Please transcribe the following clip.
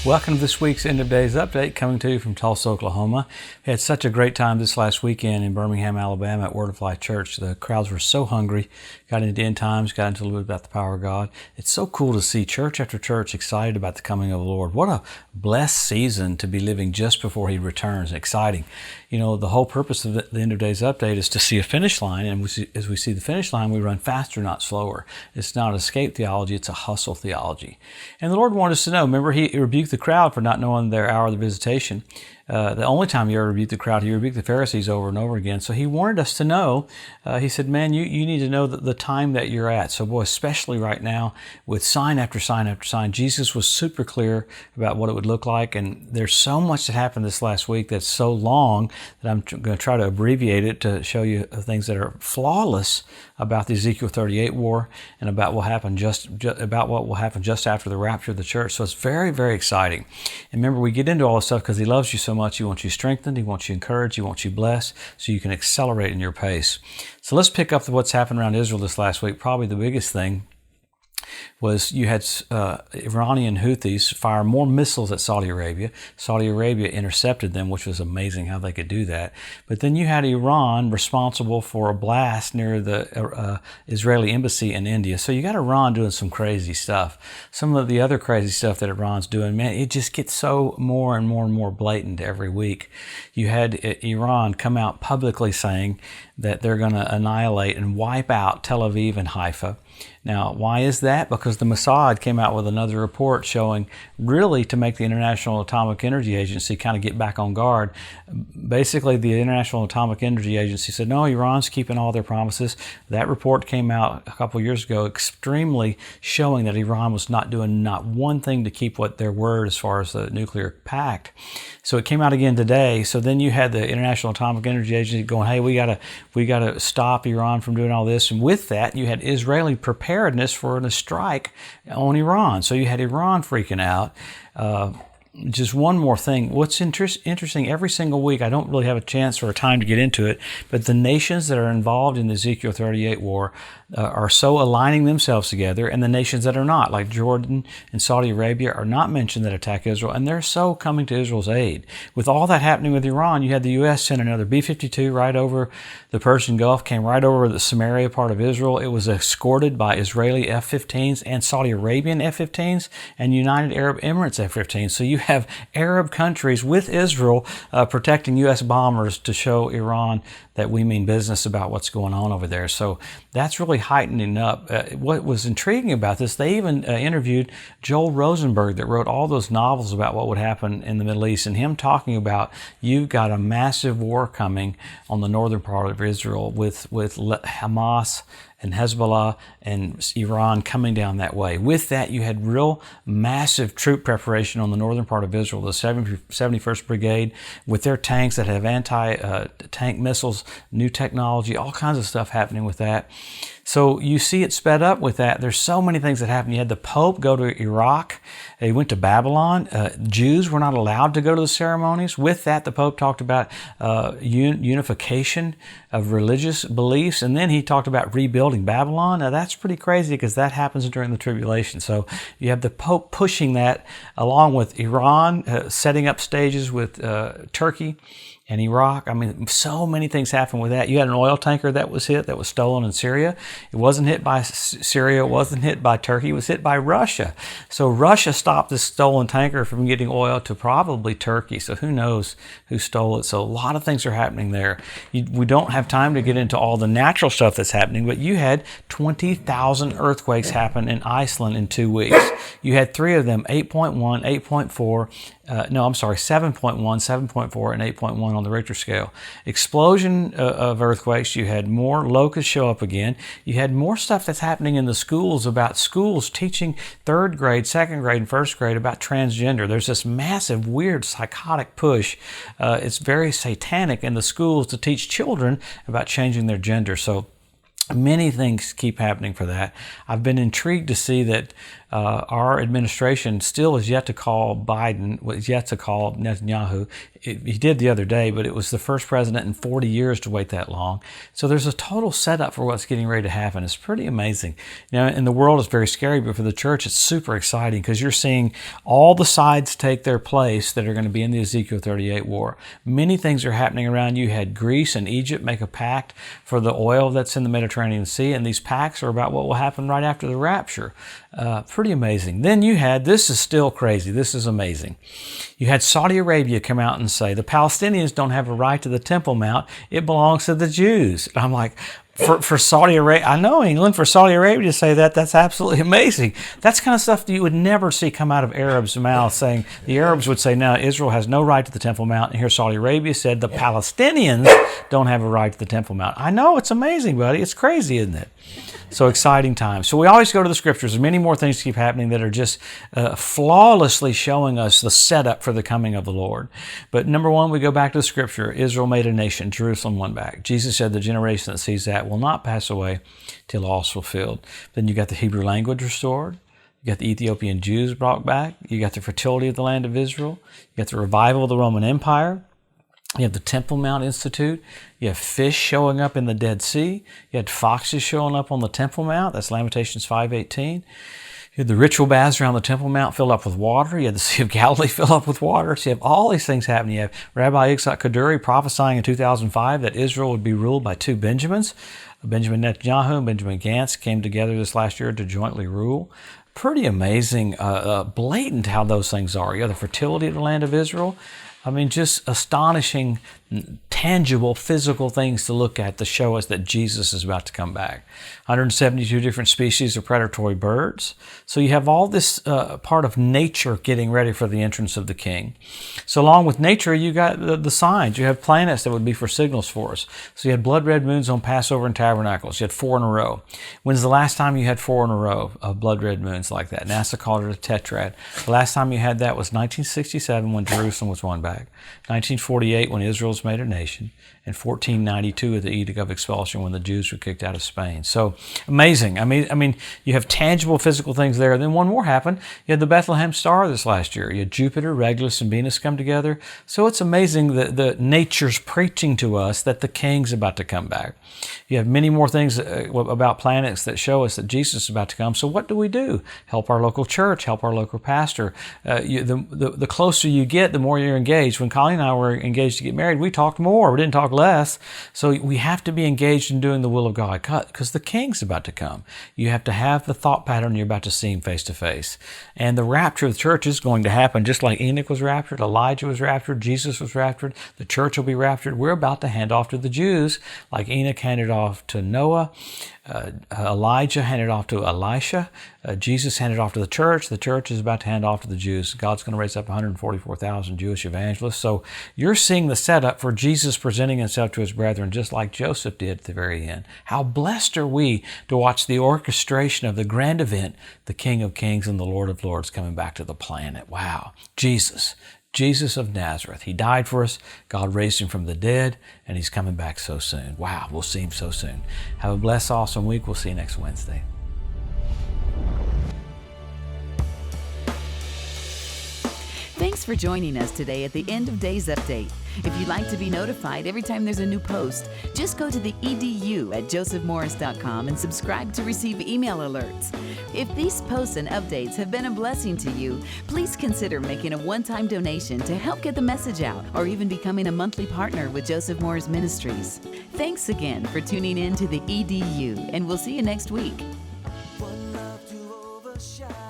Welcome to this week's End of Days Update, coming to you from Tulsa, Oklahoma. We had such a great time this last weekend in Birmingham, Alabama at Word of Life Church. The crowds were so hungry, got into end times, got into a little bit about the power of God. It's so cool to see church after church excited about the coming of the Lord. What a blessed season to be living just before He returns. Exciting. You know, the whole purpose of the End of Days Update is to see a finish line, and as we see the finish line, we run faster, not slower. It's not escape theology, it's a hustle theology. And the Lord wanted us to know, remember, He rebuked the crowd for not knowing their hour of the visitation. The only time He ever rebuked the crowd, He rebuked the Pharisees over and over again. So He wanted us to know, He said, man, you need to know the time that you're at. So boy, especially right now with sign after sign after sign, Jesus was super clear about what it would look like. And there's so much that happened this last week that's so long that I'm going to try to abbreviate it to show you things that are flawless about the Ezekiel 38 war and about what happened about what will happen just after the rapture of the church. So it's very, very exciting. And remember, we get into all this stuff because He loves you so much. He wants you strengthened. He wants you encouraged. He wants you blessed so you can accelerate in your pace. So let's pick up what's happened around Israel this last week. Probably the biggest thing was you had Iranian Houthis fire more missiles at Saudi Arabia. Saudi Arabia intercepted them, which was amazing how they could do that. But then you had Iran responsible for a blast near the Israeli embassy in India. So you got Iran doing some crazy stuff. Some of the other crazy stuff that Iran's doing, man, it just gets so more and more and more blatant every week. You had Iran come out publicly saying that they're going to annihilate and wipe out Tel Aviv and Haifa. Now, why is that? Because the Mossad came out with another report showing, really to make the International Atomic Energy Agency kind of get back on guard. Basically, the International Atomic Energy Agency said, no, Iran's keeping all their promises. That report came out a couple of years ago, extremely showing that Iran was not doing not one thing to keep what their word as far as the nuclear pact. So it came out again today. So then you had the International Atomic Energy Agency going, hey, we gotta stop Iran from doing all this. And with that, you had Israeli preparedness for a strike on Iran. So you had Iran freaking out. Just one more thing. What's interesting, every single week, I don't really have a chance or a time to get into it, but the nations that are involved in the Ezekiel 38 war are so aligning themselves together, and the nations that are not, like Jordan and Saudi Arabia, are not mentioned that attack Israel, and they're so coming to Israel's aid. With all that happening with Iran, you had the U.S. send another B-52 right over the Persian Gulf, came right over the Samaria part of Israel. It was escorted by Israeli F-15s and Saudi Arabian F-15s and United Arab Emirates F-15s. So you have Arab countries with Israel protecting U.S. bombers to show Iran that we mean business about what's going on over there. So that's really heightening up. What was intriguing about this, they even interviewed Joel Rosenberg that wrote all those novels about what would happen in the Middle East, and him talking about you've got a massive war coming on the northern part of Israel with Hamas and Hezbollah and Iran coming down that way. With that, you had real massive troop preparation on the northern part of Israel, the 71st Brigade, with their tanks that have anti-tank missiles, new technology, all kinds of stuff happening with that. So you see it sped up with that. There's so many things that happened. You had the Pope go to Iraq. He went to Babylon. Jews were not allowed to go to the ceremonies. With that, the Pope talked about unification of religious beliefs. And then he talked about rebuilding Babylon. Now that's pretty crazy because that happens during the tribulation. So you have the Pope pushing that along with Iran, setting up stages with Turkey and Iraq. I mean, so many things happened with that. You had an oil tanker that was stolen in Syria. It wasn't hit by Syria, it wasn't hit by Turkey, it was hit by Russia. So Russia stopped this stolen tanker from getting oil to probably Turkey. So who knows who stole it. So a lot of things are happening there. We don't have time to get into all the natural stuff that's happening, but you had 20,000 earthquakes happen in Iceland in 2 weeks. You had 3 of them, 8.1, 8.4, 7.1, 7.4, and 8.1 on the Richter scale. Explosion of earthquakes. You had more locusts show up again. You had more stuff that's happening in the schools about schools teaching 3rd grade, 2nd grade, and 1st grade about transgender. There's this massive, weird, psychotic push. It's very satanic in the schools to teach children about changing their gender. So many things keep happening for that. I've been intrigued to see that Our administration still is yet to call Biden, was yet to call Netanyahu. He did the other day, but it was the first president in 40 years to wait that long. So there's a total setup for what's getting ready to happen. It's pretty amazing. In the world, it's very scary, but for the church, it's super exciting because you're seeing all the sides take their place that are going to be in the Ezekiel 38 war. Many things are happening around you. You had Greece and Egypt make a pact for the oil that's in the Mediterranean Sea, and these pacts are about what will happen right after the rapture. Pretty amazing. Then you had, this is still crazy, this is amazing. You had Saudi Arabia come out and say, the Palestinians don't have a right to the Temple Mount, it belongs to the Jews. And I'm like, for Saudi Arabia, I know England, for Saudi Arabia to say that, that's absolutely amazing. That's kind of stuff that you would never see come out of Arabs' mouths, saying, the Arabs would say, no, Israel has no right to the Temple Mount. And here Saudi Arabia said, the Palestinians don't have a right to the Temple Mount. I know, it's amazing, buddy. It's crazy, isn't it? So exciting times. So we always go to the scriptures. There's many more things keep happening that are just flawlessly showing us the setup for the coming of the Lord. But number one, we go back to the scripture. Israel made a nation. Jerusalem won back. Jesus said the generation that sees that will not pass away till all is fulfilled. Then you got the Hebrew language restored. You got the Ethiopian Jews brought back. You got the fertility of the land of Israel. You got the revival of the Roman Empire. You have the Temple Mount Institute. You have fish showing up in the Dead Sea. You had foxes showing up on the Temple Mount. That's Lamentations 5:18. You had the ritual baths around the Temple Mount fill up with water. You had the Sea of Galilee fill up with water. So you have all these things happening. You have Rabbi Yitzhak Kaduri prophesying in 2005 that Israel would be ruled by two Benjamins. Benjamin Netanyahu and Benjamin Gantz came together this last year to jointly rule. Pretty amazing, blatant how those things are. You have the fertility of the land of Israel. I mean, just astonishing, tangible, physical things to look at to show us that Jesus is about to come back. 172 different species of predatory birds. So you have all this part of nature getting ready for the entrance of the King. So along with nature, you got the signs. You have planets that would be for signals for us. So you had blood red moons on Passover and Tabernacles. You had 4 in a row. When's the last time you had 4 in a row of blood red moons like that? NASA called it a tetrad. The last time you had that was 1967 when Jerusalem was won back, 1948 when Israel was made a nation, and 1492 at the Edict of Expulsion when the Jews were kicked out of Spain. So amazing. I mean, you have tangible physical things there. Then one more happened. You had the Bethlehem Star this last year. You had Jupiter, Regulus, and Venus come together. So it's amazing that the nature's preaching to us that the King's about to come back. You have many more things about planets that show us that Jesus is about to come. So what do? Help our local church, help our local pastor. The closer you get, the more you're engaged. When Colleen and I were engaged to get married, we talked more. We didn't talk less. So we have to be engaged in doing the will of God because the King's about to come. You have to have the thought pattern you're about to see him face to face. And the rapture of the church is going to happen just like Enoch was raptured, Elijah was raptured, Jesus was raptured, the church will be raptured. We're about to hand off to the Jews like Enoch handed off to Noah. Elijah handed off to Elisha. Jesus handed off to the church. The church is about to hand off to the Jews. God's going to raise up 144,000 Jewish evangelists. So you're seeing the setup for Jesus presenting himself to his brethren just like Joseph did at the very end. How blessed are we to watch the orchestration of the grand event, the King of Kings and the Lord of Lords coming back to the planet. Wow. Jesus of Nazareth. He died for us. God raised him from the dead, and he's coming back so soon. Wow, we'll see him so soon. Have a blessed, awesome week. We'll see you next Wednesday. Thanks for joining us today at the End of Days Update. If you'd like to be notified every time there's a new post, just go to the edu at josephmorris.com and subscribe to receive email alerts. If these posts and updates have been a blessing to you, please consider making a one-time donation to help get the message out or even becoming a monthly partner with Joseph Morris Ministries. Thanks again for tuning in to the EDU, and we'll see you next week. One love to overshadow.